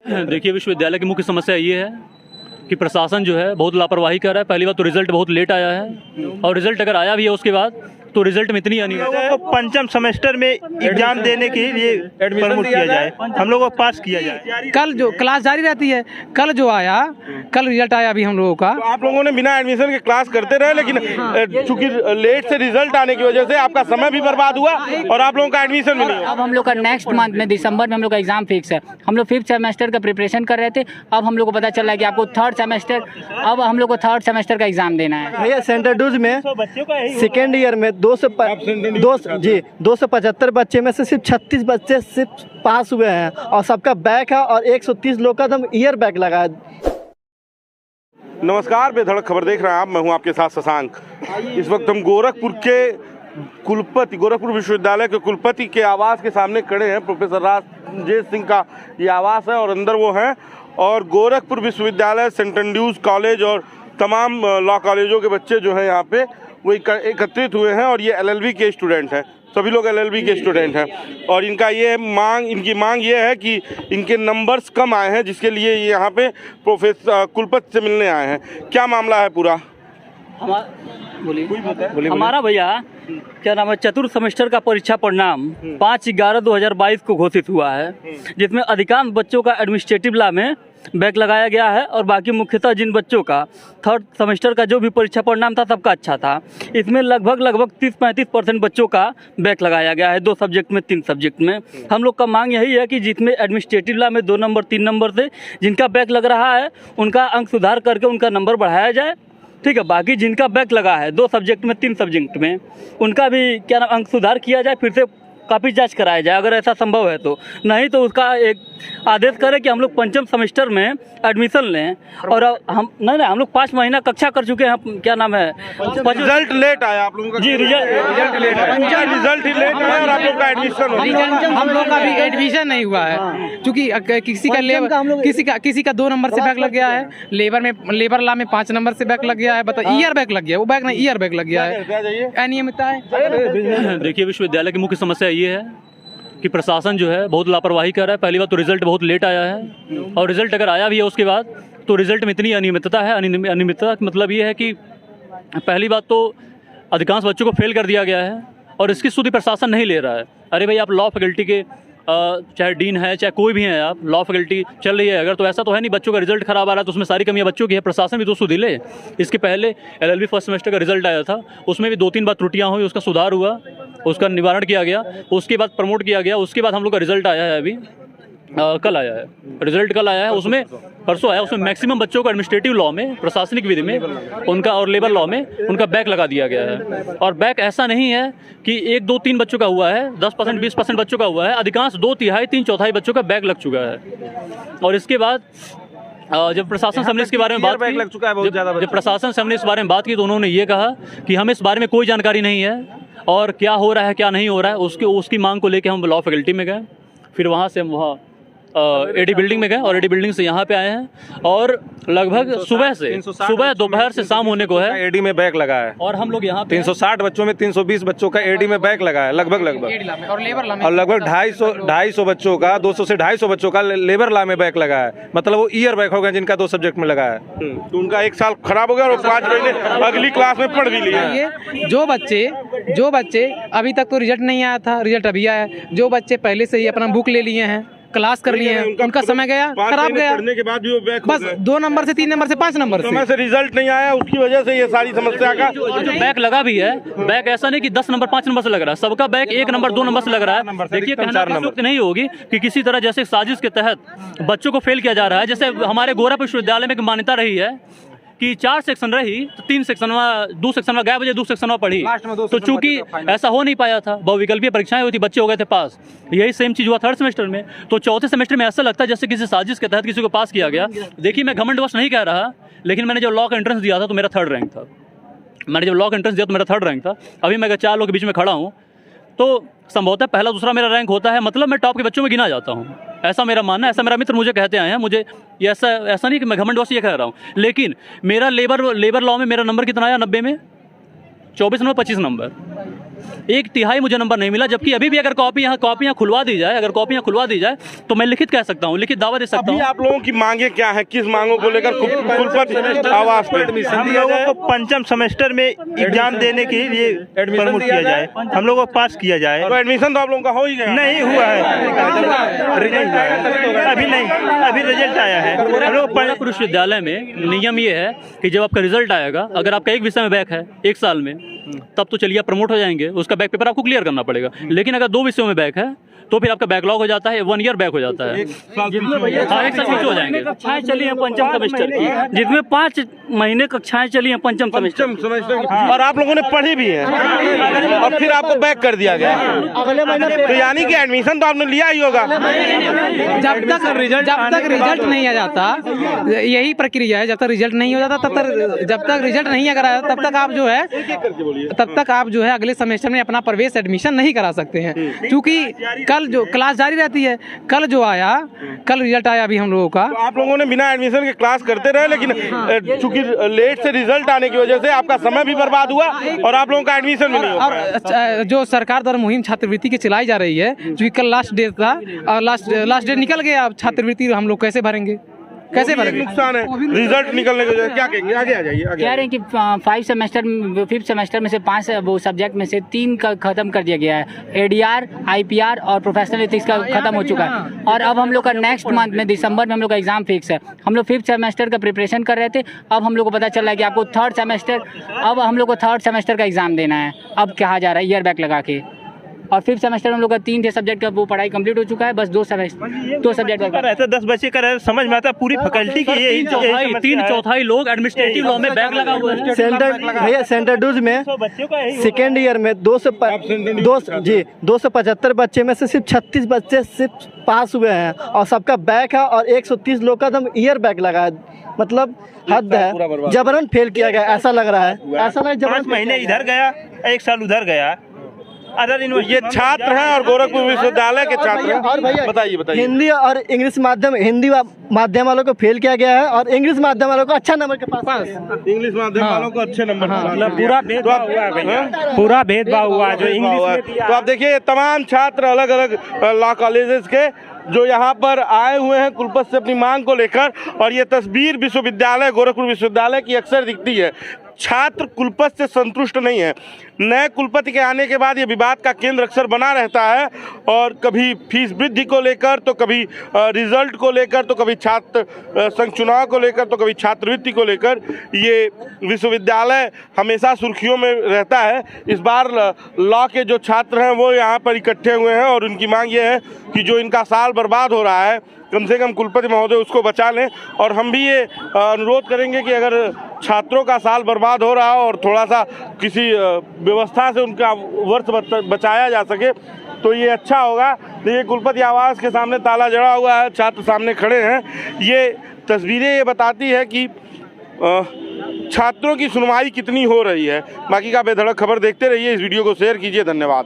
देखिए, विश्वविद्यालय की मुख्य समस्या ये है कि प्रशासन जो है बहुत लापरवाही कर रहा है। पहली बात तो रिजल्ट बहुत लेट आया है, और रिजल्ट अगर आया भी है उसके बाद तो रिजल्ट में इतनी अनियमितता तो पंचम सेमेस्टर में एग्जाम देने के लिए प्रमोट किया जाए, हम लोगों को पास किया जाए। कल जो क्लास जारी रहती है, कल जो आया, कल रिजल्ट आया अभी हम लोगों का। तो आप लोगों ने बिना एडमिशन के क्लास करते रहे, लेकिन चूंकि लेट से रिजल्ट आने की वजह से आपका समय भी बर्बाद हुआ और आप लोगों का एडमिशन भी नहीं हुआ। अब हम लोग का नेक्स्ट मंथ में दिसंबर में हम लोग का एग्जाम फिक्स है। हम लोग 5th सेमेस्टर का प्रिपरेशन कर रहे थे, अब हम लोग को पता चल रहा है कि आपको 3rd सेमेस्टर, अब हम लोग को 3rd सेमेस्टर का एग्जाम देना है। भैया सेंटर डूज में सेकेंड ईयर में 275 बच्चे में से सिर्फ 36 बच्चे सिर्फ पास हुए हैं, और सबका बैक है, और 130 लोग का एकदम ईयर बैक लगा है। नमस्कार, बेधड़क खबर देख रहे हैं आप, मैं हूं आपके साथ शशांक। इस वक्त हम गोरखपुर के कुलपति, गोरखपुर विश्वविद्यालय के कुलपति के आवास के सामने खड़े हैं। प्रोफेसर राजेश सिंह का ये आवास है और अंदर वो हैं, और गोरखपुर विश्वविद्यालय, सेंट एंड्रूज कॉलेज और तमाम लॉ कॉलेजों के बच्चे जो हैं यहाँ पे वो एकत्रित हुए हैं, और ये LLB के स्टूडेंट हैं। सभी लोग LLB के स्टूडेंट हैं, और इनकी मांग ये है कि इनके नंबर्स कम आए हैं, जिसके लिए ये यहाँ पे प्रोफेसर कुलपति से मिलने आए हैं। क्या मामला है पूरा? हमारा भैया क्या नाम है, चतुर्थ सेमेस्टर का परीक्षा परिणाम 5/11/2022 को घोषित हुआ है, जिसमें अधिकांश बच्चों का एडमिनिस्ट्रेटिव लॉ में बैक लगाया गया है, और बाकी मुख्यतः जिन बच्चों का 3rd सेमेस्टर का जो भी परीक्षा परिणाम था सबका अच्छा था। इसमें लगभग 30-35% बच्चों का बैक लगाया गया है, 2 सब्जेक्ट में, 3 सब्जेक्ट में। हम लोग का मांग यही है कि जिसमें एडमिनिस्ट्रेटिव लॉ में 2 नंबर 3 नंबर से जिनका बैक लग रहा है उनका अंक सुधार करके उनका नंबर बढ़ाया जाए, ठीक है। बाकी जिनका बैक लगा है 2 सब्जेक्ट में, 3 सब्जेक्ट में, उनका भी क्या नाम अंक सुधार किया जाए, फिर से कापी जांच कराया जाए अगर ऐसा संभव है तो। नहीं तो उसका एक आदेश करें कि हम लोग 5th सेमेस्टर में एडमिशन लें। और हम हम लोग 5 महीना कक्षा कर चुके हैं, क्या नाम है, रिजल्ट लेट आया आप लोगों का? जी, रिजल्ट लेट आया, रिजल्ट ही लेट आया और आप लोग का एडमिशन हो गया। हम लोग का भी एडमिशन नहीं हुआ है, क्योंकि किसी का 2 नंबर से बैक लग गया है, लेबर लॉ में 5 नंबर से बैक लग गया है। बताइए, ईयर बैक लग गया, वो बैक नहीं, ईयर बैक लग गया है, अनियमितता है। देखिए, विश्वविद्यालय की मुख्य समस्या ये है कि प्रशासन जो है बहुत लापरवाही कर रहा है। पहली बात तो रिजल्ट बहुत लेट आया है, और रिजल्ट अगर आया भी है उसके बाद तो रिजल्ट में इतनी अनियमितता है। अनियमितता का मतलब ये है कि पहली बात तो अधिकांश बच्चों को फेल कर दिया गया है, और इसकी सुधि प्रशासन नहीं ले रहा है। अरे भाई, आप लॉ फैकल्टी के चाहे डीन है, चाहे कोई भी है, आप लॉ फैकल्टी चल रही है अगर, तो ऐसा तो है नहीं बच्चों का रिजल्ट खराब आ रहा है तो उसमें सारी कमियां बच्चों की है। प्रशासन भी तो सुधि ले। इसके पहले LLB 1st सेमेस्टर का रिजल्ट आया था, उसमें भी 2-3 बार त्रुटियां हुई, उसका सुधार हुआ, उसका निवारण किया गया, उसके बाद प्रमोट किया गया। उसके बाद हम लोग का रिजल्ट आया है, अभी कल आया है रिजल्ट, कल आया है, उसमें परसों आया। उसमें मैक्सिमम बच्चों को एडमिनिस्ट्रेटिव लॉ में, प्रशासनिक विधि में उनका, और लेबर लॉ में उनका बैक लगा दिया गया है। और बैक ऐसा नहीं है कि 1, 2, 3 बच्चों का हुआ है, 10%, 20% बच्चों का हुआ है, अधिकांश 2/3, 3/4 बच्चों का बैक लग चुका है। और इसके बाद जब प्रशासन से हमने इसके बारे में बात की, जब प्रशासन से हमने इस बारे में बात की तो उन्होंने ये कहा कि हमें इस बारे में कोई जानकारी नहीं है, और क्या हो रहा है क्या नहीं हो रहा है उसकी मांग को लेकर हम लॉ फैकल्टी में गए। फिर वहाँ से हम वहाँ AD बिल्डिंग में गए, और AD बिल्डिंग से यहाँ पे आए हैं, और लगभग सुबह दोपहर से शाम होने को है। AD में बैक लगा है, और हम लोग यहाँ 360 बच्चों में 320 बच्चों का AD में बैक लगा है, लगभग और लगभग 250 बच्चों का, 200 से 250 बच्चों का लेबर लॉ में बैक लगा है। मतलब वो ईयर बैक हो गया जिनका 2 सब्जेक्ट में लगा है, तो उनका 1 साल खराब हो गया, और 5 महीने अगली क्लास में पढ़ भी लिया। जो बच्चे अभी तक तो रिजल्ट नहीं आया था, रिजल्ट अभी आया है। जो बच्चे पहले से ही अपना बुक ले लिए हैं, क्लास कर लिए हैं, उनका समय गया, खराब गया, पढ़ने के बाद भी वो बैक बस 2 नंबर से 3 नंबर से 5 नंबर समय से रिजल्ट नहीं आया, उसकी वजह से ये सारी समस्या का जो बैक लगा भी है। बैक ऐसा नहीं कि 10 नंबर 5 नंबर से लग रहा है, सबका बैक 1 नंबर 2 नंबर से लग रहा है। देखिए, कहना की नहीं होगी कि किसी तरह जैसे साजिश के तहत बच्चों को फेल किया जा रहा है। जैसे हमारे गोरखपुर विश्वविद्यालय में एक मान्यता रही है कि 4 सेक्शन रही तो 3 सेक्शन में, 2 सेक्शन में गए बजे 2 सेक्शन में पढ़ी, तो चूंकि ऐसा हो नहीं पाया था, बहुविकल्पीय परीक्षाएं हुई थी, बच्चे हो गए थे पास। यही सेम चीज़ हुआ 3rd सेमेस्टर में। तो 4थे सेमेस्टर में ऐसा लगता है जैसे किसी साजिश के तहत किसी को पास किया गया। देखिए, मैं घमंडवश नहीं कह रहा, लेकिन मैंने जब लॉ का एंट्रेंस दिया था तो मेरा 3rd रैंक था। अभी मैं 4 लोग के बीच में खड़ा हूँ, तो संभवतः पहला दूसरा मेरा रैंक होता है, मतलब मैं टॉप के बच्चों में गिना जाता हूँ, ऐसा मेरा मानना है। ऐसा मेरा मित्र मुझे कहते आए हैं, मुझे ऐसा नहीं कि मैं घमंड ये कह रहा हूँ। लेकिन मेरा लेबर लॉ में मेरा नंबर कितना आया 90 में? 24 नंबर, 25 नंबर। 1 तिहाई मुझे नंबर नहीं मिला, जबकि अभी भी अगर कॉपियाँ खुलवा दी जाए, तो मैं लिखित कह सकता हूँ, लिखित दावा दे सकता अभी हूँ। आप लोगों की मांगे क्या है, किस मांगों को लेकर कुलपति आवास पे? हम लोगों को पंचम सेमेस्टर में एग्जाम देने के लिए प्रमोट किया जाए, हम लोगों को पास किया जाए। तो एडमिशन तो आप लोगों का हो ही गया? नहीं हुआ है, रिजल्ट अभी नहीं, अभी रिजल्ट आया है। हम लोग गोरखपुर विश्वविद्यालय में नियम ये है कि जब आपका रिजल्ट आएगा, अगर आपका एक विषय में बैक है 1 साल में, तब तो चलिए आप प्रमोट हो जाएंगे, उसका बैक पेपर आपको क्लियर करना पड़ेगा। लेकिन अगर 2 विषयों में बैक है तो फिर आपका बैकलॉग हो जाता है, 1 ईयर बैक हो जाता है। हाँ, 1 साल पीछे हो जाएंगे। कक्षाएं चली हैं पंचम सेमेस्टर की, जिसमें 5 महीने कक्षाएं चली हैं पंचम सेमेस्टर सेमेस्टर और आप लोगों ने पढ़ी भी है और फिर आपको बैक कर दिया गया। अगले महीने तो यानी कि एडमिशन तो आपने लिया ही होगा। जब तक रिजल्ट नहीं आ जाता, यही प्रक्रिया है। जब तक रिजल्ट नहीं हो जाता जब तक रिजल्ट नहीं अगर आया तब तक आप जो है अगले सेमेस्टर में अपना प्रवेश एडमिशन नहीं करा सकते हैं, क्योंकि कल जो क्लास जारी रहती है। कल रिजल्ट आया अभी हम लोगों का। तो आप लोगों ने बिना एडमिशन के क्लास करते रहे, लेकिन चूंकि लेट से रिजल्ट आने की वजह से आपका समय भी बर्बाद हुआ और आप लोगों का एडमिशन भी नहीं हो पाया। और जो सरकार द्वारा मुहिम छात्रवृत्ति की चलाई जा रही है, क्योंकि कल लास्ट डेट था और लास्ट डेट निकल गया, अब छात्रवृत्ति हम लोग कैसे भरेंगे? कैसे भरेंगे? नुकसान है रिजल्ट निकलने की वजह से। क्या कहेंगे? आगे आ जाइए। कह रहे हैं कि 5 सेमेस्टर में से 5 वो सब्जेक्ट में से 3 का खत्म कर दिया गया है। एडीआर, आईपीआर और प्रोफेशनल एथिक्स का खत्म हो चुका है, और अब हम लोग का नेक्स्ट मंथ में दिसंबर में हम लोग का एग्जाम फिक्स है। हम लोग 5th सेमेस्टर का प्रिपरेशन कर रहे थे, अब हम लोग को पता चल रहा है कि आपको 3rd सेमेस्टर का एग्जाम देना है। अब कहा जा रहा है ईयर बैक लगा के, और 5th सेमेस्टर में हम लोग का 3 सब्जेक्ट का वो पढ़ाई कंप्लीट हो चुका है, बस 2 सब्जेक्ट रहता 10 बच्चे का रहता, समझ में आता पूरी फैकल्टी की यही 3/4 लोग एडमिनिस्ट्रेटिव लॉ में बैक लगा हुआ है। सेंटर डूज में सेकेंड ईयर में 275 बच्चे में से सिर्फ 36 बच्चे सिर्फ पास हुए हैं, और सबका बैक है, और 130 लोग का एकदम ईयर बैक लगा है। मतलब हद है, जबरन फेल किया गया ऐसा लग रहा है। ऐसा नहीं, 5 महीने इधर गया, 1 साल उधर गया। ये छात्र हैं और गोरखपुर विश्वविद्यालय के छात्र हैं। और भैया बताइए हिंदी और इंग्लिश माध्यम, हिंदी माध्यम वालों को फेल किया गया है, और इंग्लिश माध्यम वालों को अच्छा नंबर के पास। इंग्लिश माध्यम वालों को अच्छे नंबर, मतलब पूरा भेदभाव हुआ भैया, पूरा भेदभाव हुआ जो इंग्लिश। तो आप देखिए तमाम छात्र अलग अलग लॉ कॉलेजेस के जो यहाँ पर आए हुए हैं कुलपति से अपनी मांग को लेकर, और ये तस्वीर विश्वविद्यालय गोरखपुर विश्वविद्यालय की अक्सर दिखती है। छात्र कुलपति से संतुष्ट नहीं है। नए कुलपति के आने के बाद ये विवाद का केंद्र अक्सर बना रहता है, और कभी फीस वृद्धि को लेकर, तो कभी रिजल्ट को लेकर, तो कभी छात्र संघ चुनाव को लेकर, तो कभी छात्रवृत्ति को लेकर ये विश्वविद्यालय हमेशा सुर्खियों में रहता है। इस बार लॉ के जो छात्र हैं वो यहाँ पर इकट्ठे हुए हैं, और उनकी मांग ये है कि जो इनका साल बर्बाद हो रहा है, कम से कम कुलपति महोदय उसको बचा लें। और हम भी ये अनुरोध करेंगे कि अगर छात्रों का साल बर्बाद हो रहा हो और थोड़ा सा किसी व्यवस्था से उनका वर्ष बचाया जा सके तो ये अच्छा होगा। देखिए कुलपति आवास के सामने ताला जड़ा हुआ है, छात्र सामने खड़े हैं। ये तस्वीरें ये बताती है कि छात्रों की सुनवाई कितनी हो रही है। बाकी का बेधड़क खबर देखते रहिए, इस वीडियो को शेयर कीजिए। धन्यवाद।